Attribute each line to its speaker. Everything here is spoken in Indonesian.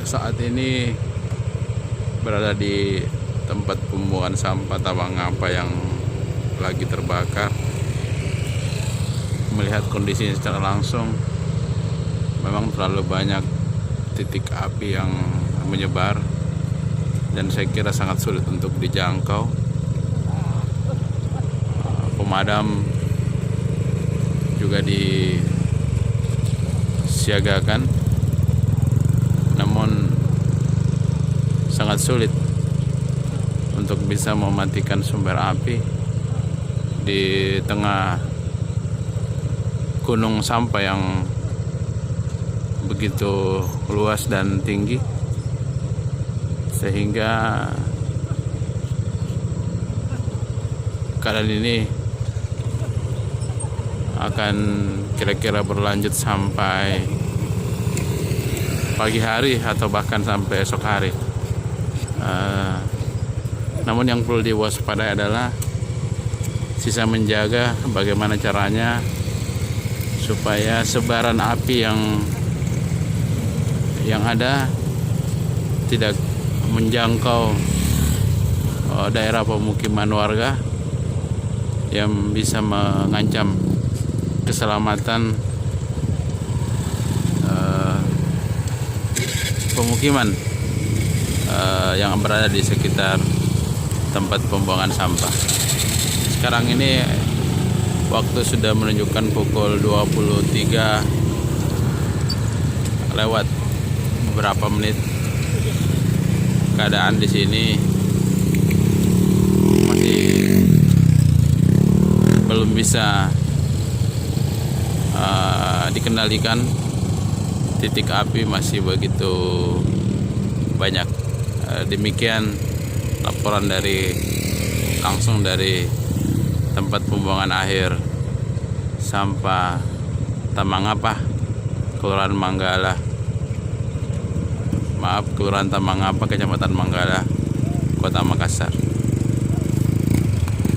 Speaker 1: Saat ini berada di tempat pembuangan sampah Tamangapa yang lagi terbakar. Melihat kondisinya secara langsung, memang terlalu banyak titik api yang menyebar dan saya kira sangat sulit untuk dijangkau. Pemadam juga disiagakan, namun sangat sulit untuk bisa mematikan sumber api di tengah gunung sampah yang begitu luas dan tinggi, sehingga keadaan ini akan kira-kira berlanjut sampai pagi hari atau bahkan sampai esok hari. Namun yang perlu diwaspadai adalah sisa menjaga bagaimana caranya supaya sebaran api yang ada tidak menjangkau daerah pemukiman warga yang bisa mengancam keselamatan pemukiman yang berada di sekitar tempat pembuangan sampah. Sekarang ini waktu sudah menunjukkan pukul 23 lewat beberapa menit. Keadaan di sini masih belum bisa dikendalikan. Titik api masih begitu banyak. Demikian laporan langsung dari tempat pembuangan akhir sampah Tamangapa, Kelurahan Manggala. Kelurahan Tamangapa, Kecamatan Manggala, Kota Makassar.